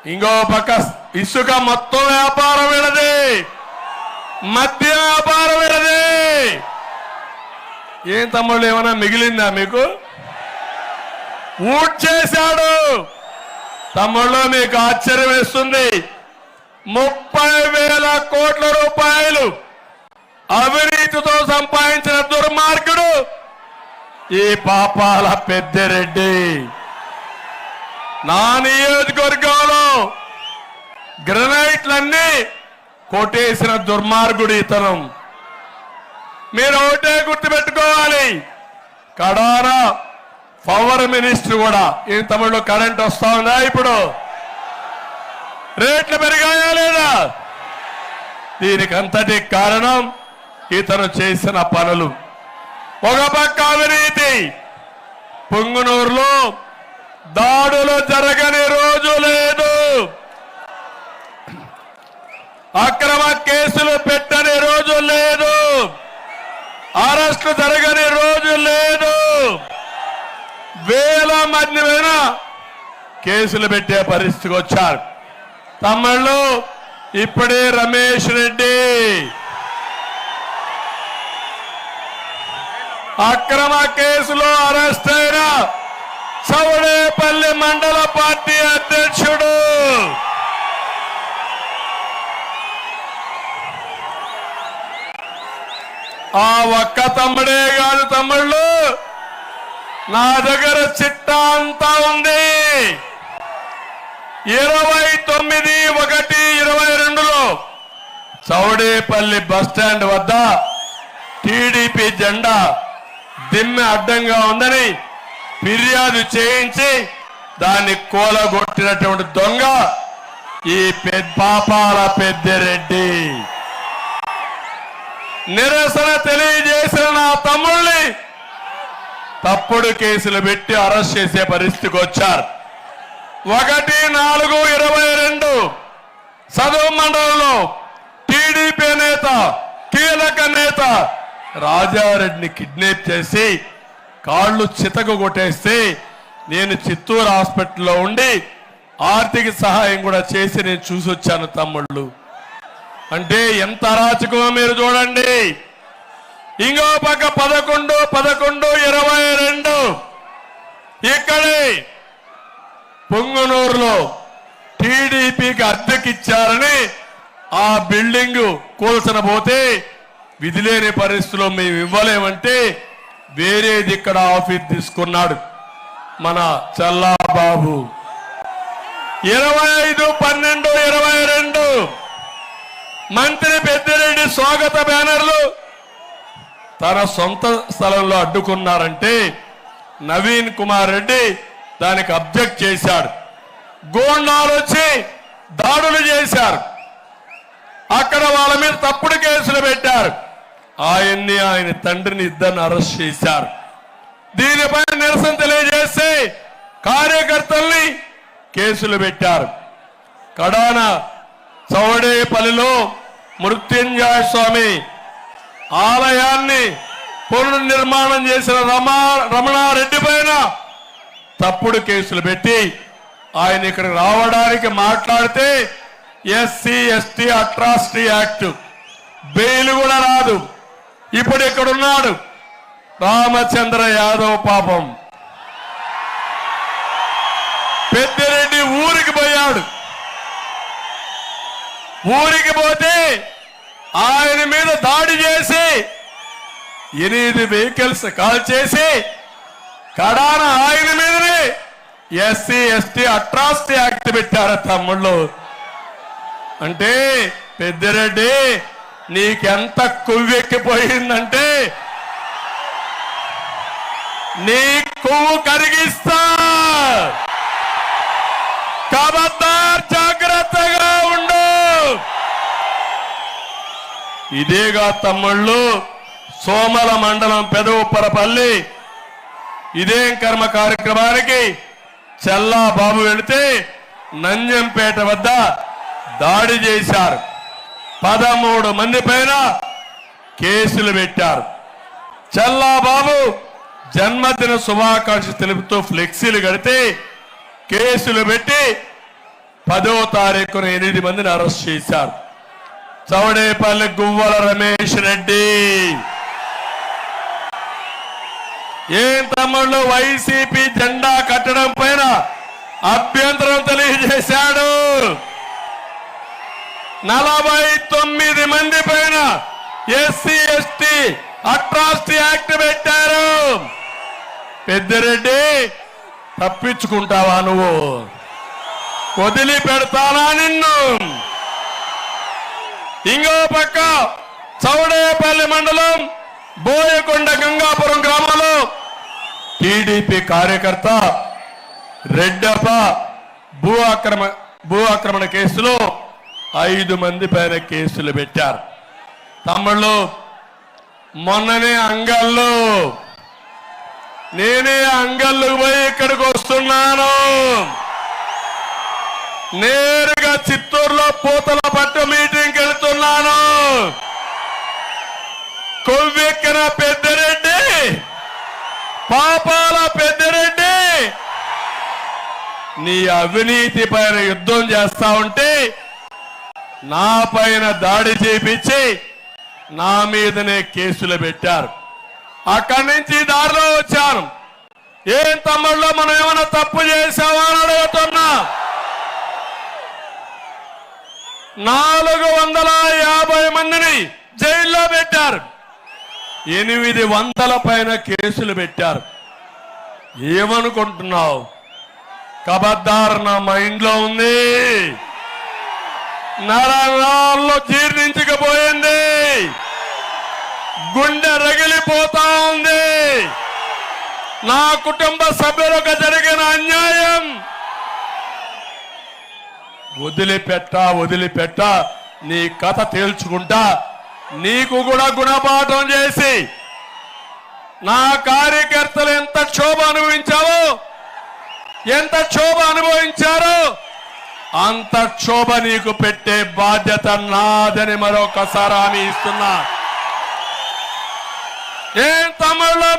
ఇంకో పక్క ఇసుక మొత్తం వ్యాపారం వీళ్ళది, మద్య వ్యాపారం వీళ్ళది. ఏం తమ్ముళ్ళు ఏమైనా మిగిలిందా మీకు? ఊట్ చేశాడు తమ్ముళ్ళు. మీకు ఆశ్చర్యం వేస్తుంది, 30,000 కోట్ల రూపాయలు అవినీతితో సంపాదించిన దుర్మార్గుడు ఈ పాపాల పెద్దిరెడ్డి. నా నియోజకవర్గంలో గ్రనైట్లన్నీ కొట్టేసిన దుర్మార్గుడు ఇతను. మీరు ఒకటే గుర్తుపెట్టుకోవాలి, కడానా పవర్ మినిస్టర్ కూడా. ఏం తమిళలో కరెంట్ వస్తా ఉందా? ఇప్పుడు రేట్లు పెరిగాయా లేదా? దీనికి అంతటి కారణం ఇతను చేసిన పనులు. ఒక పక్క అవినీతి, పుంగనూరులో దాడులు జరగని రోజు లేదు, అక్రమ కేసులు పెట్టని రోజు లేదు, అరెస్టు జరగని రోజు లేదు. వేల మంది మీద కేసులు పెట్టే పరిస్థితికి వచ్చారు తమ్ముళ్ళు. ఇప్పుడే రమేష్ రెడ్డి అక్రమ కేసులో అరెస్ట్ అయిన చౌడేపల్లి మండల పార్టీ అధ్యక్షుడు. ఆ ఒక్క తమ్ముడే కాదు తమ్ముళ్ళు, నా దగ్గర చిట్టా అంతా ఉంది. 29/1/22లో చౌడేపల్లి బస్టాండ్ వద్ద టీడీపీ జెండా దిమ్మె అడ్డంగా ఉందని ఫిర్యాదు చేయించి దాన్ని కూలగొట్టినటువంటి దొంగ ఈ పాపాల పెద్దిరెడ్డి. నిరసన తెలియజేసిన నా తమ్ముళ్ళని తప్పుడు కేసులు పెట్టి అరెస్ట్ చేసే పరిస్థితికి వచ్చారు. 1/4/22 సదరు మండలంలో టీడీపీ నేత, కీలక నేత రాజారెడ్డిని కిడ్నాప్ చేసి కాళ్ళు చితకు కొట్టేస్తే నేను చిత్తూరు హాస్పిటల్లో ఉండి ఆర్థిక సహాయం కూడా చేసి నేను చూసి వచ్చాను తమ్ముళ్ళు. అంటే ఎంత అరాచకమో మీరు చూడండి. ఇంకో పక్క 11/11/22 ఇక్కడే పొంగనూరులో టీడీపీకి అద్దెకిచ్చారని ఆ బిల్డింగ్ కూల్చన పోతే విధిలేని పరిస్థితిలో మేము ఇవ్వలేమంటే వేరేది ఇక్కడ ఆఫీస్ తీసుకున్నాడు మన చల్లాబాబు. 25/12/22 మంత్రి పెద్దిరెడ్డి స్వాగత బ్యానర్లు తన సొంత స్థలంలో అడ్డుకున్నారంటే నవీన్ కుమార్ రెడ్డి దానికి అబ్జెక్ట్ చేశాడు. గోండాలు వచ్చి దాడులు చేశారు, అక్కడ వాళ్ళ మీద తప్పుడు కేసులు పెట్టారు. ఆయన తండ్రిని ఇద్దరిని అరెస్ట్ చేశారు. దీనిపై నిరసన తెలియజేసి కార్యకర్తల్ని కేసులు పెట్టారు. కడాన చౌడేపల్లిలో మృత్యుంజయ స్వామి ఆలయాన్ని పునర్నిర్మాణం చేసిన రమణారెడ్డి పైన తప్పుడు కేసులు పెట్టి ఆయన ఇక్కడ రావడానికి మాట్లాడితే SC ST atrocity act bail కూడా రాదు. ఇప్పుడు ఇక్కడున్నాడు రామచంద్ర యాదవ్. పాపం పెద్దిరెడ్డి ఊరికి పోయాడు. ఊరికి పోతే ఆయన మీద దాడి చేసి 8 వెహికల్స్ కాల్ చేసి కడాన ఆయన మీదనే ఎస్సీ ఎస్టీ అట్రాసిటీ యాక్ట్ పెట్టారు తమ్ముళ్ళు. అంటే పెద్దిరెడ్డి నీకెంత కొవ్వెక్కిపోయిందంటే నీ కొవ్వు కరిగిస్తా, ఖబర్దార్ జాగ్రత్తగా ఉండు. ఇదేగా తమ్ముళ్ళు సోమల మండలం పెదవుప్పరపల్లి ఇదేం కర్మ కార్యక్రమానికి చల్లా బాబు వెళితే నంజంపేట వద్ద దాడి చేశారు. 13 మంది పైన కేసులు పెట్టారు. చల్లా బాబు జన్మదిన శుభాకాంక్షలు తెలుపుతూ ఫ్లెక్సీలు కడితే కేసులు పెట్టి 10వ తారీఖున 8 మందిని అరెస్ట్ చేశారు. చౌడేపల్లి గువ్వల రమేష్ రెడ్డి ఏం తమ్ముళ్ళు వైసీపీ జెండా కట్టడం పైన అభ్యంతరం తెలియజేశాడు. 49 మంది పైన ఎస్సీ ఎస్టీ అట్రాసిటీ యాక్ట్ పెట్టారు. పెద్దిరెడ్డి తప్పించుకుంటావా నువ్వు? వదిలిపెడతానా నిన్ను? ఇంకో పక్క చౌడేపల్లి మండలం బోయకొండ గంగాపురం గ్రామంలో టీడీపీ కార్యకర్త రెడ్డప్ప భూ ఆక్రమణ కేసులో 5 మంది పైన కేసులు పెట్టారు. తమ్ముళ్ళు మొన్ననే అంగల్లో నేనే అంగళ్ళు పోయి ఇక్కడికి వస్తున్నాను. నేరుగా చిత్తూరులో పూతల పట్టు మీటింగ్కి వెళ్తున్నాను. కొవ్వెక్కిన పెద్దిరెడ్డి, పాపాల పెద్దిరెడ్డి నీ అవినీతి పైన యుద్ధం చేస్తా ఉంటే నా పైన దాడి చేపించి నా మీదనే కేసులు పెట్టారు. అక్కడి నుంచి దారిలో వచ్చాను. ఏం తమ్ముళ్ళు మనం ఏమైనా తప్పు చేశావా అని అడుగుతున్నా. 450 మందిని జైల్లో పెట్టారు. 800 పైన కేసులు పెట్టారు. ఏమనుకుంటున్నావు? కబద్దార్ నా మైండ్లో ఉంది. నరాల్లో జీర్ణించకపోయింది. గుండె రగిలిపోతా ఉంది. నా కుటుంబ సభ్యులకు జరిగిన అన్యాయం వదిలిపెట్ట నీ కథ తేల్చుకుంటా. నీకు కూడా గుణపాఠం చేసి నా కార్యకర్తలు ఎంత క్షోభ అనుభవించారో అంత క్షోభ నీకు పెట్టే బాధ్యత నాదని మరొకసారి హామీ ఇస్తున్నా. ఏం తమ్ముళ్ళు